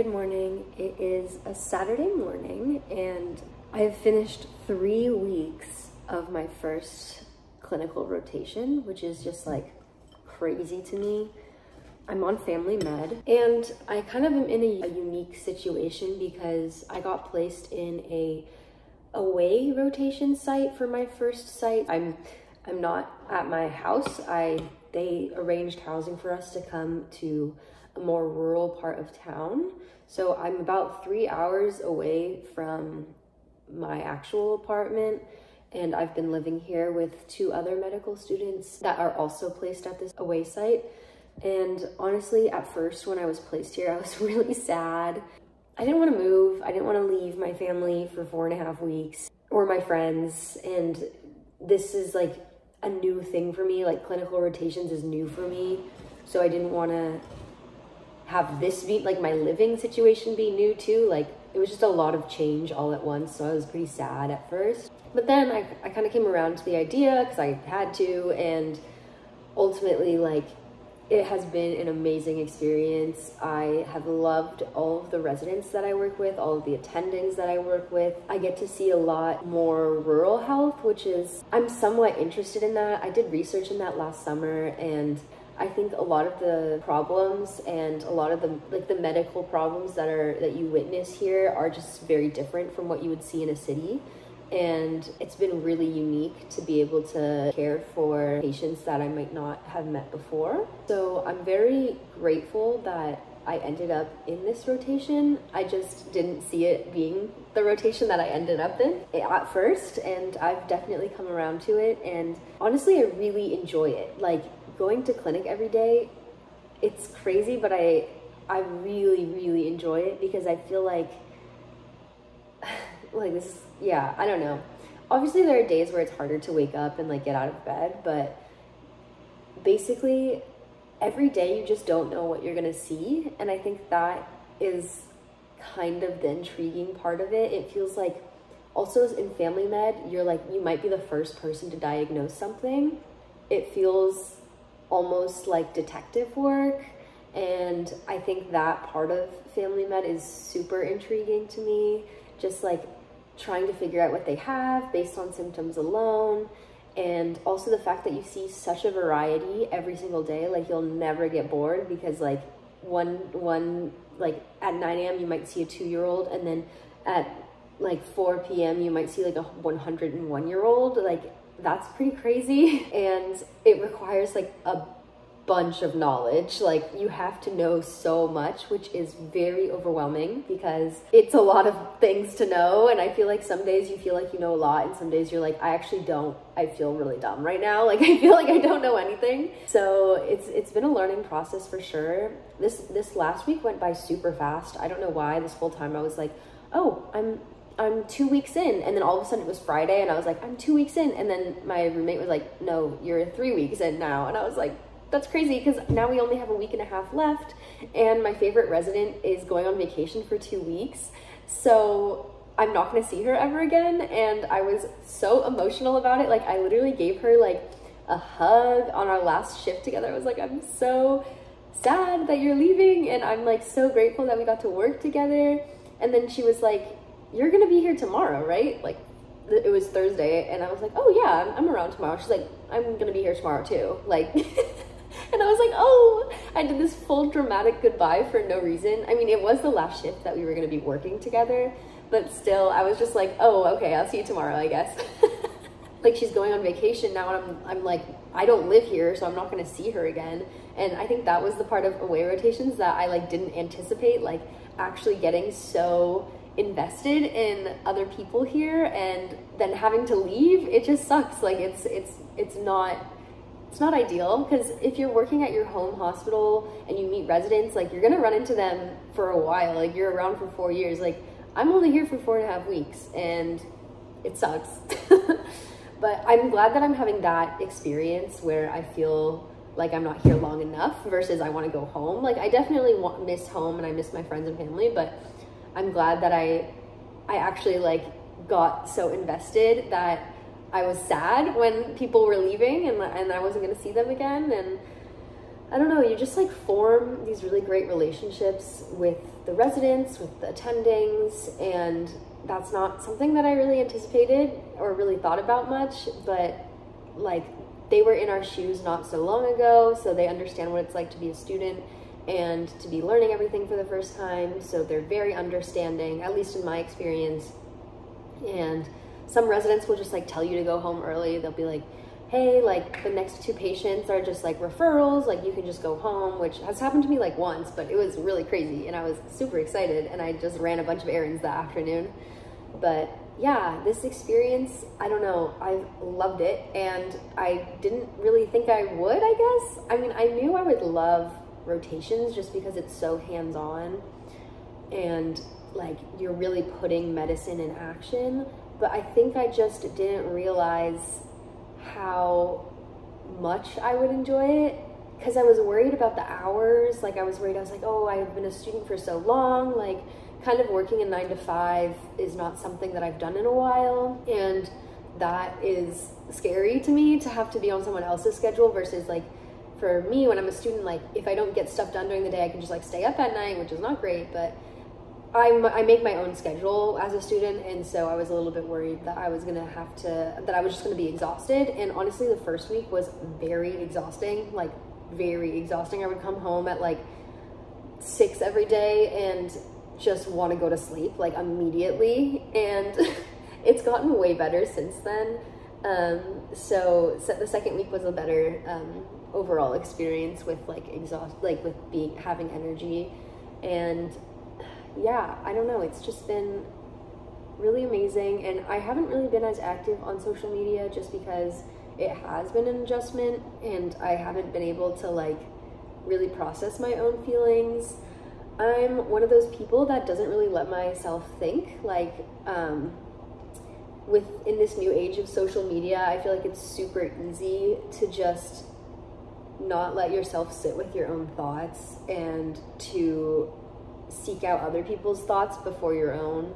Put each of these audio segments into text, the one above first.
good morning. It is a Saturday morning and I have finished 3 weeks of my first clinical rotation, which is just like crazy to me. I'm on family med and I kind of am in a unique situation because I got placed in a away rotation site for my first site. I'm not at my house. They arranged housing for us to come to a more rural part of town. So I'm about 3 hours away from my actual apartment, and I've been living here with 2 other medical students that are also placed at this away site. And honestly, at first when I was placed here, I was really sad. I didn't want to move. I didn't want to leave my family for 4.5 weeks or my friends. And this is like a new thing for me. Like clinical rotations is new for me. So I didn't want to have this be like my living situation be new too. Like it was just a lot of change all at once. So I was pretty sad at first. But then I kind of came around to the idea because I had to, and ultimately like it has been an amazing experience. I have loved all of the residents that I work with, all of the attendings that I work with. I get to see a lot more rural health, which is, I'm somewhat interested in that. I did research in that last summer, and I think a lot of the problems and a lot of the medical problems that you witness here are just very different from what you would see in a city. And it's been really unique to be able to care for patients that I might not have met before. So I'm very grateful that I ended up in this rotation. I just didn't see it being the rotation that I ended up in at first, and I've definitely come around to it. And honestly, I really enjoy it. Like going to clinic every day, it's crazy, but I really, really enjoy it because I feel like this is, yeah, I don't know. Obviously there are days where it's harder to wake up and like get out of bed, but basically every day you just don't know what you're gonna see. And I think that is kind of the intriguing part of it. It feels like also in family med, you're like, you might be the first person to diagnose something. It feels almost like detective work. And I think that part of family med is super intriguing to me. Just like trying to figure out what they have based on symptoms alone, and also the fact that you see such a variety every single day. Like you'll never get bored because like one like at 9 a.m. you might see a 2-year-old, and then at like 4 p.m. you might see like a 101-year-old. Like that's pretty crazy, and it requires like a bunch of knowledge. Like you have to know so much, which is very overwhelming because it's a lot of things to know. And I feel like some days you feel like you know a lot, and some days you're like, I actually don't. I feel really dumb right now. Like I feel like I don't know anything. So it's been a learning process for sure. This last week went by super fast. I don't know why. This whole time I was like, oh, I'm 2 weeks in, and then all of a sudden it was Friday and I was like, I'm 2 weeks in, and then my roommate was like, no, you're 3 weeks in now. And I was like, that's crazy, because now we only have a 1.5 weeks left, and my favorite resident is going on vacation for 2 weeks, so I'm not going to see her ever again. And I was so emotional about it. Like I literally gave her like a hug on our last shift together. I was like, I'm so sad that you're leaving, and I'm like so grateful that we got to work together. And then she was like, you're gonna be here tomorrow, right? Like it was Thursday, and I was like, oh yeah, I'm around tomorrow. She's like, I'm gonna be here tomorrow too, like and I was like, oh, I did this full dramatic goodbye for no reason. I mean, it was the last shift that we were going to be working together, but still, I was just like, oh, okay, I'll see you tomorrow, I guess. Like, she's going on vacation now, and I'm like, I don't live here, so I'm not going to see her again. And I think that was the part of away rotations that I like didn't anticipate, like actually getting so invested in other people here and then having to leave. It just sucks. Like it's not ideal, because if you're working at your home hospital and you meet residents, like you're gonna run into them for a while. Like you're around for 4 years. Like I'm only here for 4.5 weeks, and it sucks. But I'm glad that I'm having that experience where I feel like I'm not here long enough versus I want to go home. Like I definitely miss home and I miss my friends and family, but I'm glad that I actually like got so invested that I was sad when people were leaving and I wasn't going to see them again. And I don't know, you just like form these really great relationships with the residents, with the attendings, and that's not something that I really anticipated or really thought about much, but like they were in our shoes not so long ago, so they understand what it's like to be a student and to be learning everything for the first time, so they're very understanding, at least in my experience. And some residents will just like tell you to go home early. They'll be like, hey, like the next 2 patients are just like referrals, like you can just go home, which has happened to me like once, but it was really crazy and I was super excited and I just ran a bunch of errands that afternoon. But yeah, this experience, I don't know, I loved it, and I didn't really think I would, I guess. I mean, I knew I would love rotations just because it's so hands-on and like you're really putting medicine in action, but I think I just didn't realize how much I would enjoy it, because I was worried about the hours. Like I was like, oh, I've been a student for so long, like kind of working a 9 to 5 is not something that I've done in a while, and that is scary to me, to have to be on someone else's schedule versus like for me when I'm a student, like if I don't get stuff done during the day I can just like stay up at night, which is not great, but I make my own schedule as a student, and so I was a little bit worried that I was just gonna be exhausted. And honestly, the first week was very exhausting, like very exhausting. I would come home at like 6 every day and just want to go to sleep like immediately, and it's gotten way better since then. So the second week was a better overall experience with like having energy. And yeah, I don't know, it's just been really amazing. And I haven't really been as active on social media just because it has been an adjustment and I haven't been able to like really process my own feelings. I'm one of those people that doesn't really let myself think. Like in this new age of social media, I feel like it's super easy to just not let yourself sit with your own thoughts and to seek out other people's thoughts before your own.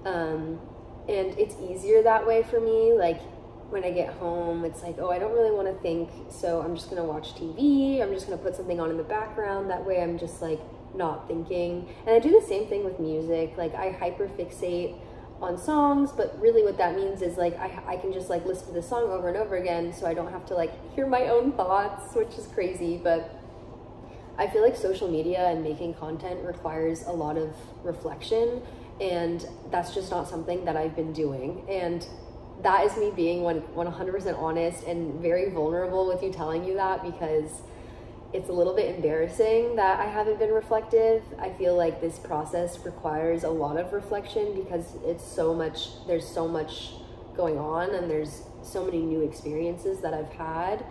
And it's easier that way for me. Like when I get home, it's like, oh, I don't really want to think, so I'm just gonna watch TV, I'm just gonna put something on in the background, that way I'm just like not thinking. And I do the same thing with music. Like I hyperfixate on songs, but really what that means is like I can just like listen to the song over and over again, so I don't have to like hear my own thoughts, which is crazy. But I feel like social media and making content requires a lot of reflection, and that's just not something that I've been doing. And that is me being 100% honest and very vulnerable with you, telling you that, because it's a little bit embarrassing that I haven't been reflective. I feel like this process requires a lot of reflection because there's so much going on and there's so many new experiences that I've had.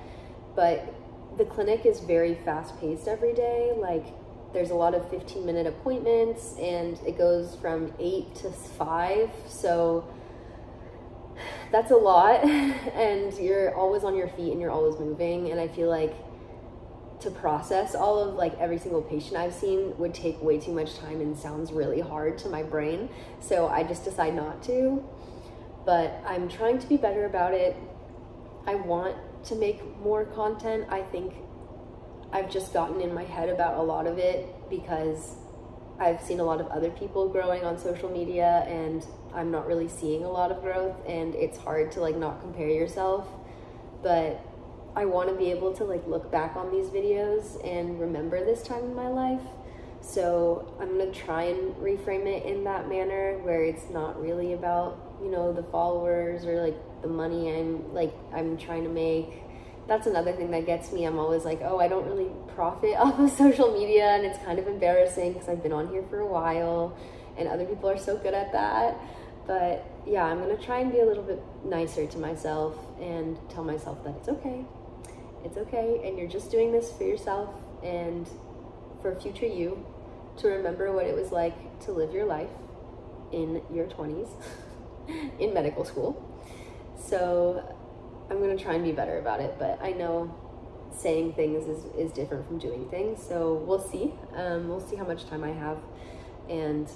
But the clinic is very fast-paced every day. Like there's a lot of 15-minute appointments and it goes from 8 to 5, so that's a lot. And you're always on your feet and you're always moving, and I feel like to process all of like every single patient I've seen would take way too much time and sounds really hard to my brain, so I just decide not to. But I'm trying to be better about it. I want to make more content. I think I've just gotten in my head about a lot of it because I've seen a lot of other people growing on social media and I'm not really seeing a lot of growth, and it's hard to like not compare yourself. But I want to be able to like look back on these videos and remember this time in my life. So I'm going to try and reframe it in that manner where it's not really about, you know, the followers or like the money I'm trying to make. That's another thing that gets me. I'm always like, oh, I don't really profit off of social media, and it's kind of embarrassing because I've been on here for a while and other people are so good at that. But yeah, I'm going to try and be a little bit nicer to myself and tell myself that it's okay. It's okay, and you're just doing this for yourself and for future you, to remember what it was like to live your life in your 20s in medical school. So I'm going to try and be better about it, but I know saying things is different from doing things, so we'll see. We'll see how much time I have and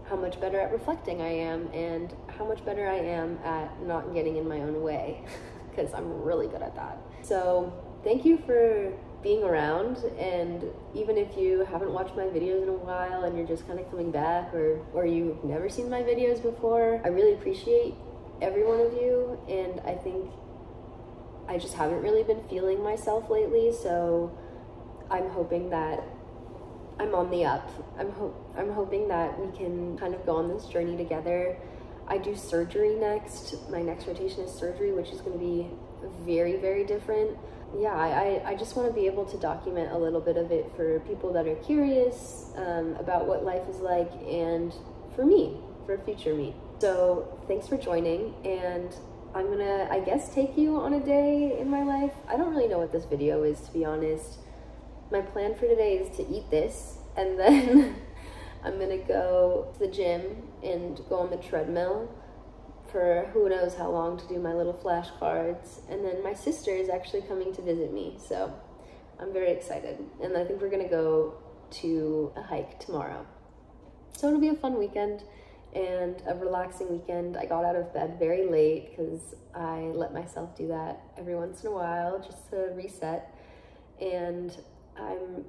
how much better at reflecting I am and how much better I am at not getting in my own way because I'm really good at that. So thank you for being around, and even if you haven't watched my videos in a while and you're just kind of coming back, or you've never seen my videos before, I really appreciate every one of you. And I think I just haven't really been feeling myself lately, so I'm hoping that I'm on the up. I'm hoping that we can kind of go on this journey together. I do surgery next. My next rotation is surgery, which is going to be very, very different. Yeah, I just want to be able to document a little bit of it for people that are curious about what life is like, and for me, for future me. So thanks for joining, and I'm gonna, I guess, take you on a day in my life. I don't really know what this video is, to be honest. My plan for today is to eat this, and then I'm gonna go to the gym and go on the treadmill for who knows how long to do my little flashcards. And then my sister is actually coming to visit me, so I'm very excited. And I think we're gonna go to a hike tomorrow. So it'll be a fun weekend and a relaxing weekend. I got out of bed very late because I let myself do that every once in a while just to reset. And I'm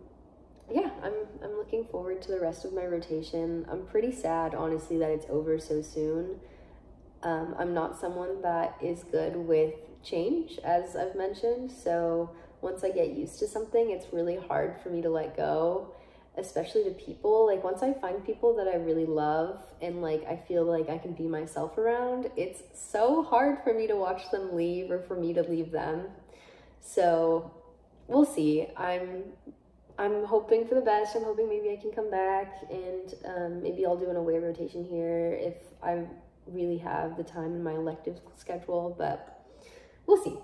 looking forward to the rest of my rotation. I'm pretty sad, honestly, that it's over so soon. I'm not someone that is good with change, as I've mentioned, so once I get used to something, it's really hard for me to let go, especially to people. Like, once I find people that I really love and like I feel like I can be myself around, it's so hard for me to watch them leave or for me to leave them. So we'll see. I'm hoping for the best. I'm hoping maybe I can come back, and maybe I'll do an away rotation here if I really have the time in my elective schedule, but we'll see.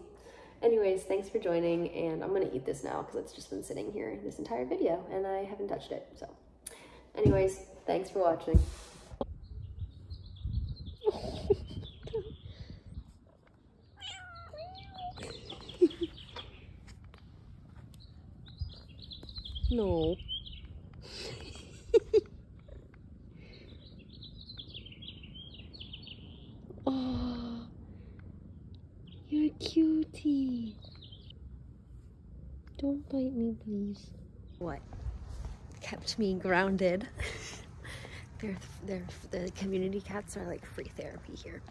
Anyways, thanks for joining, and I'm gonna eat this now because it's just been sitting here this entire video and I haven't touched it. So anyways, thanks for watching. No. Oh, you're a cutie. Don't bite me, please. What kept me grounded? The community cats are like free therapy here.